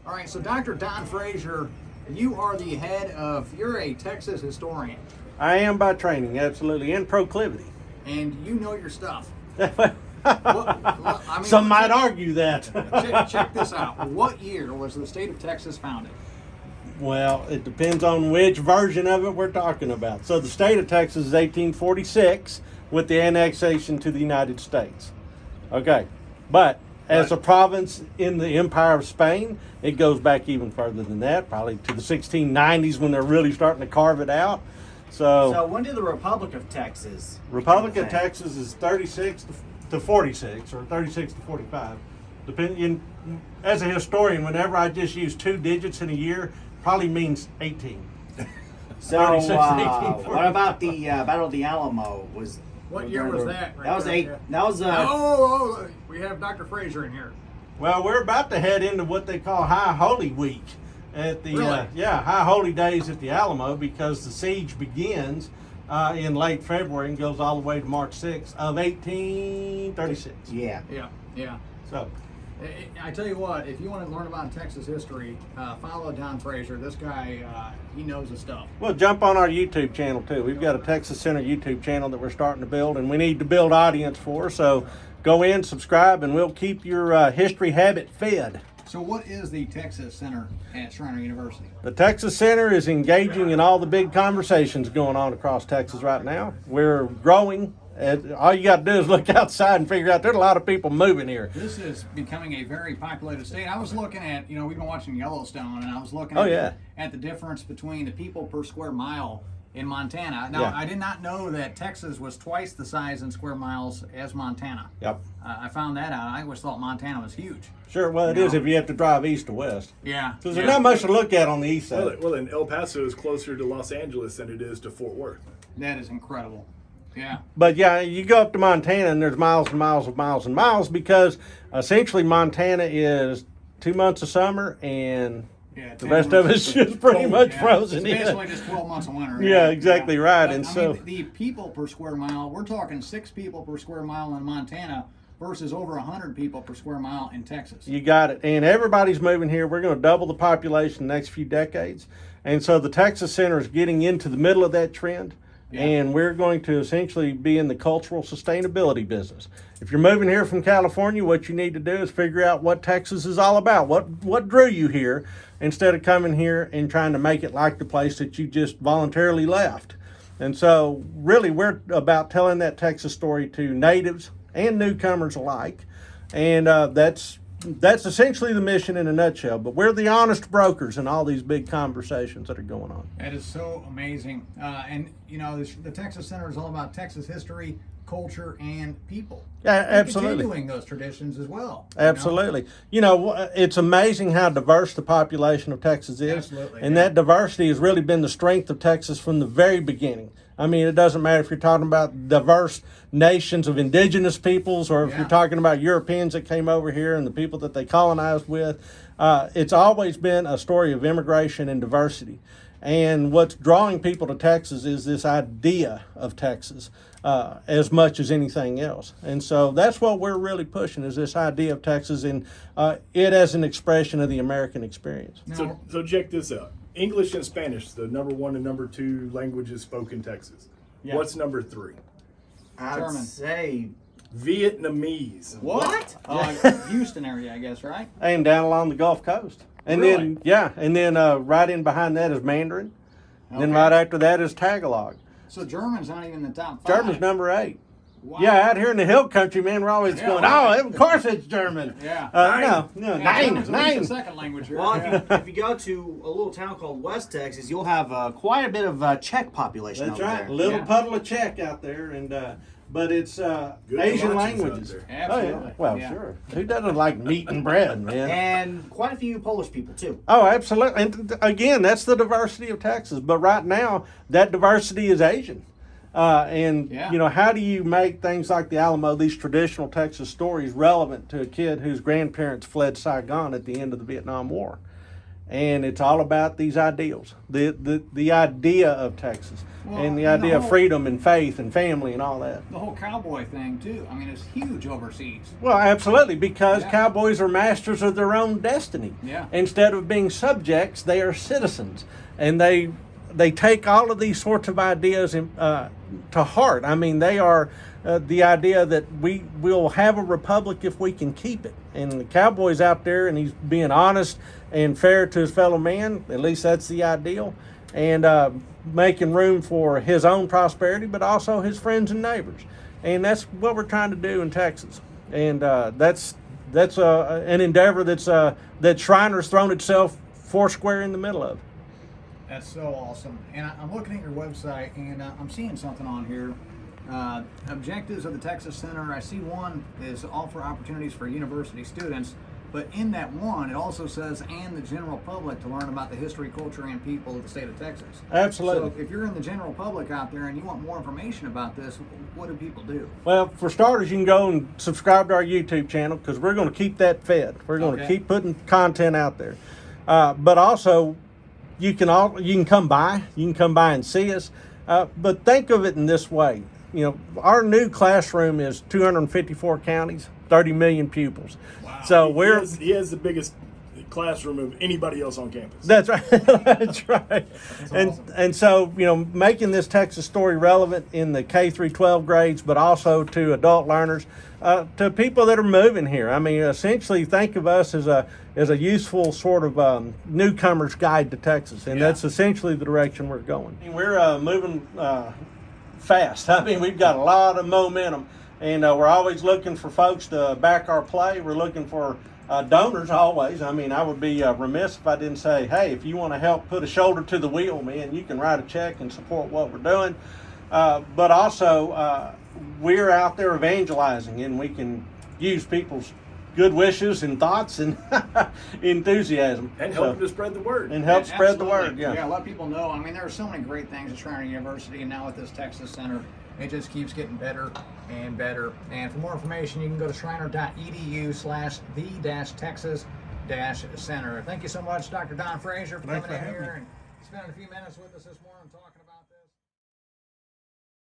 All right, so Dr. Don Frazier, you're a Texas historian. I am by training, absolutely, and proclivity. And you know your stuff. Some might argue that. check this out. What year was the state of Texas founded? Well, it depends on which version of it we're talking about. So the state of Texas is 1846 with the annexation to the United States. Okay, but as a province in the Empire of Spain, it goes back even further than that, probably to the 1690s when they're really starting to carve it out. So when did the Republic of Texas? Republic of Texas is 36 to 46 or 36 to 45. Depending, as a historian, whenever I just use two digits in a year, probably means 18. So what about the Battle of the Alamo? What year was that? That was eight. Yeah. That was we have Dr. Frazier in here. Well, we're about to head into what they call High Holy Week at the Really? High Holy Days at the Alamo, because the siege begins in late February and goes all the way to March 6th of 1836. Yeah. So I tell you what, if you want to learn about Texas history, follow Don Frazier. This guy, he knows his stuff. well, jump on our YouTube channel too. We've got a Texas Center YouTube channel that we're starting to build, and we need to build audience for. So go in, subscribe, and we'll keep your history habit fed. So what is the Texas Center at Schreiner University? The Texas Center is engaging in all the big conversations going on across Texas right now. We're growing. All you got to do is look outside and figure out there's a lot of people moving here. This is becoming a very populated state. I was looking at, we've been watching Yellowstone, and I was looking at the difference between the people per square mile in Montana. Now, I did not know that Texas was twice the size in square miles as Montana. Yep. I found that out. I always thought Montana was huge. Sure, well, it is if you have to drive east to west. Yeah. Because there's not much to look at on the east side. Well, and El Paso is closer to Los Angeles than it is to Fort Worth. That is incredible. Yeah. But yeah, you go up to Montana and there's miles and miles of miles and miles, because essentially Montana is 2 months of summer and the rest of it's just pretty much frozen It's in. basically just 12 months of winter. Yeah, exactly right. But, And so the people per square mile, we're talking 6 people per square mile in Montana versus over 100 people per square mile in Texas. you got it. And everybody's moving here. We're going to double the population the next few decades. And so the Texas Center is getting into the middle of that trend. And we're going to essentially be in the cultural sustainability business. If you're moving here from California, what you need to do is figure out what Texas is all about. What drew you here, instead of coming here and trying to make it like the place that you just voluntarily left. And so really we're about telling that Texas story to natives and newcomers alike. And that's essentially the mission in a nutshell. But we're the honest brokers in all these big conversations that are going on. That is so amazing. And, the Texas Center is all about Texas history, culture, and people. Yeah, And absolutely. continuing those traditions as well. Absolutely. It's amazing how diverse the population of Texas is. Absolutely, And that diversity has really been the strength of Texas from the very beginning. I mean, it doesn't matter if you're talking about diverse nations of indigenous peoples, or if you're talking about Europeans that came over here and the people that they colonized with. It's always been a story of immigration and diversity. And what's drawing people to Texas is this idea of Texas as much as anything else. And so that's what we're really pushing, is this idea of Texas and it as an expression of the American experience. Now, So check this out. English and Spanish, the number 1 and number 2 languages spoken in Texas. Yeah. What's number 3? I would German. say Vietnamese. what? Houston area, I guess, right? And down along the Gulf Coast. And Really? then right in behind that is Mandarin. Then Okay. right after that is Tagalog. So German's not even in the top 5. German's number 8. Wow. Yeah, out here in the hill country, man, we're always Yeah, going, right. of course it's German. Yeah. No, Yeah, German's at least nine. the second language here. well, Yeah. if you go to a little town called West Texas, you'll have quite a bit of Czech population That's over right, there. a little Yeah. puddle of Czech out there, and but it's Good Asian kolaches languages. out there. Absolutely. Oh, yeah. Well, Yeah. sure. Who doesn't like meat and bread, man? And quite a few Polish people too. Oh, absolutely. And again, that's the diversity of Texas. But right now, that diversity is Asian. How do you make things like the Alamo, these traditional Texas stories, relevant to a kid whose grandparents fled Saigon at the end of the Vietnam War? and it's all about these ideals, the idea of Texas, and the and idea of freedom and faith and family and all that. The whole cowboy thing too. I mean, it's huge overseas. Well, absolutely, because cowboys are masters of their own destiny. Yeah. Instead of being subjects, they are citizens, and they take all of these sorts of ideas to heart. I mean, they are the idea that we will have a republic if we can keep it. And the cowboy's out there, and he's being honest and fair to his fellow man. At least that's the ideal, and making room for his own prosperity, but also his friends and neighbors. And that's what we're trying to do in Texas. And that's an endeavor that Schreiner's thrown itself foursquare in the middle of. That's so awesome. And I'm looking at your website, and I'm seeing something on here. Objectives of the Texas Center. I see one is offer opportunities for university students, but in that one, it also says, and the general public to learn about the history, culture, and people of the state of Texas. Absolutely. So if you're in the general public out there and you want more information about this, what do people do? Well, for starters, you can go and subscribe to our YouTube channel, because we're going to keep that fed. We're going to keep putting content out there. But also, you can come by. You can come by and see us. But think of it in this way. You know, our new classroom is 254 counties, 30 million pupils. Wow. So he has the biggest classroom of anybody else on campus. That's right. That's right. That's awesome. And so, you know, making this Texas story relevant in the K through 12 grades, but also to adult learners, to people that are moving here. I mean, essentially, think of us as a useful sort of newcomer's guide to Texas, and that's essentially the direction we're going. We're moving fast. I mean, we've got a lot of momentum, and we're always looking for folks to back our play. We're looking for donors always. I mean, I would be remiss if I didn't say, hey, if you want to help put a shoulder to the wheel, man, you can write a check and support what we're doing. But also, we're out there evangelizing, and we can use people's good wishes and thoughts and enthusiasm. And help to spread the word. And help spread the Absolutely. word, Yeah, let people know. I mean, there are so many great things at Schreiner University, and now with this Texas Center, it just keeps getting better and better. And for more information, you can go to schreiner.edu/the-texas-center. Thank you so much, Dr. Don Frazier, for coming in here and spending a few minutes with us this morning talking about